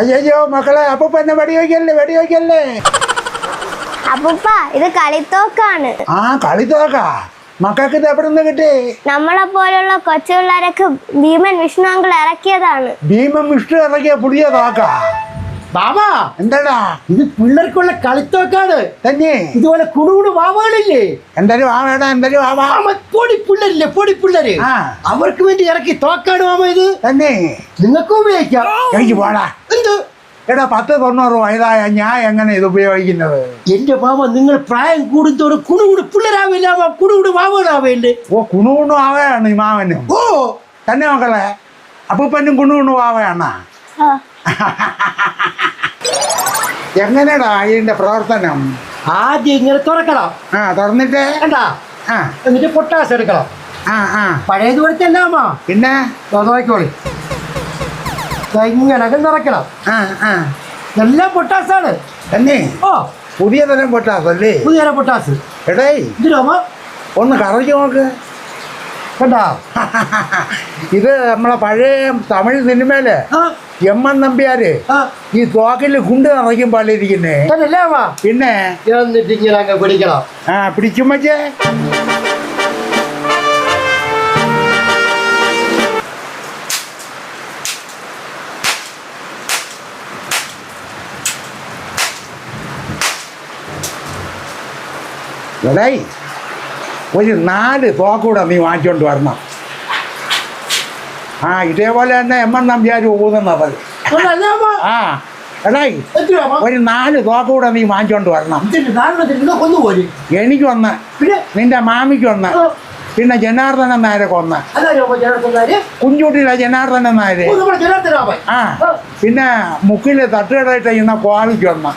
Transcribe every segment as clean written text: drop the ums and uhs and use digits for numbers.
അയ്യോ മക്കളെ അപ്പൂപ്പന്നെ വെടിവെക്കല്ലേ. അപ്പൂപ്പ ഇത് കളിത്തോക്കാണ്. ആ കളിത്തോക്കാ? മക്കൾക്ക് ഇത് എവിടെ നിന്ന് കിട്ടി? നമ്മളെ പോലുള്ള കൊച്ചു പിള്ളേരൊക്കെ ഭീമൻ വിഷ്ണു അങ്കിൾ ഇറക്കിയതാണ്. ഭീമൻ വിഷ്ണു ഇറക്കിയ പുതിയ തോക്കാ? ബാബാ എന്താടാ ഇത് പിള്ളേർക്കുള്ള കളിത്തോക്കാണ്. തന്നെ ഇതുപോലെ കുടുകുടു വാവാളില്ലേ? എന്തൊരു വാവേടാ, എന്തൊരു വാവാ? പൊടി പിള്ളേരില്ലേ, പൊടി പിള്ളേര്, ആ അവർക്ക് വേണ്ടി ഇറക്കി തോക്കാണ് മാമ ഇത്. തന്നെ നിങ്ങൾക്ക് ഉപയോഗിക്കാം. എനിക്ക് പോടാ. എന്ത്? എടാ 10-90 വയസ്സായ ഞാൻ എങ്ങനെ ഇത് ഉപയോഗിക്കുന്നത്? എന്റെ മാമ നിങ്ങൾ പ്രായം കൂടുന്നതോടെ കുടുകുടു പിള്ളേരാവില്ല, കുടുകുടു വാവുകളാവേണ്ടേ. ഓ കുണുകുണു ആവയാണ് ഈ മാവനും. ഓ തന്നെ മക്കളെ അപ്പൂപ്പനും കുണുകുണു ആവയാണ? എങ്ങനെയാടാ ഇതിന്റെ പ്രവർത്തനം? ആദ്യം ഇങ്ങനെ തുറക്കണം. ആ തുറന്നിട്ട് കണ്ടാ, ആ എന്നിട്ട് പൊട്ടാസ് എടുക്കണം. ആ ആ പഴയത് പോലത്തെ മാമ. പിന്നെ നോക്കോളി, ഇങ്ങനെ നിറയ്ക്കണം. ആ ആ എല്ലാം പൊട്ടാസാണ്. തന്നെ ഓ പുതിയ തരം പൊട്ടാസല്ലേ? പുതിയ പൊട്ടാസ്. എടേ ഇതിലാമ ഒന്ന് കറക്കി നോക്ക്. കണ്ടാ, ഇത് നമ്മളെ പഴയ തമിഴ് സിനിമയില് എം.എൻ. നമ്പ്യാര് ഈ തോക്കില് ഗുണ്ട് നിറയ്ക്കും പോലെ ഇരിക്കുന്നേ. പിന്നെ എന്നിട്ട് ഇങ്ങനെ അങ്ങ് പിടിക്കണം. ആ പിടിക്കും മച്ചേ. എടേ ഒരു 4 തോക്കൂടെ നീ വാങ്ങിച്ചോണ്ട് വരണം. ആ ഇതേപോലെ തന്നെ എം.എൻ. നമ്പ്യാർ ഊതുന്നത്. ആ എടേ ഒരു 4 തോക്കൂടെ നീ വാങ്ങിച്ചോണ്ട് വരണം. എനിക്കൊന്ന്, നിന്റെ മാമിക്കൊന്ന്, പിന്നെ ജനാർദ്ദനൻ നായരൊക്കെ ഒന്ന്, കുഞ്ചൂട്ടിയിലെ ജനാർദ്ദനൻ നായര്, ആ പിന്നെ മുക്കില് തട്ടുകടയിട്ട് ചെയ്യുന്ന കോവിക്കൊന്ന്.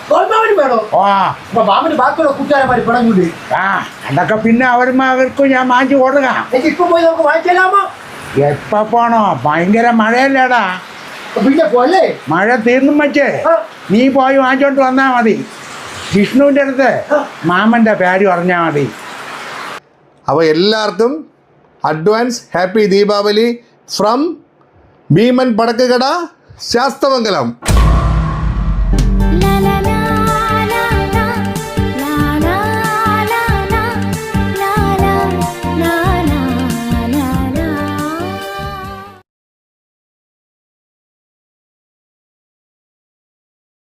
ആ അതൊക്കെ പിന്നെ അവർക്ക് ഞാൻ വാങ്ങിച്ചു കൊടുക്കാം. എപ്പോ പോണോ? ഭയങ്കര മഴയല്ലേടാ. മഴ തീർന്നും വെച്ചേ നീ പോയി വാങ്ങിച്ചോണ്ട് വന്നാ മതി. വിഷ്ണുവിൻ്റെ അടുത്ത് മാമൻ്റെ പേര് പറഞ്ഞാൽ മതി. അപ്പോൾ എല്ലാവർക്കും advance happy Deepavali from Bheeman പടക്കുകട ശാസ്തമംഗലം.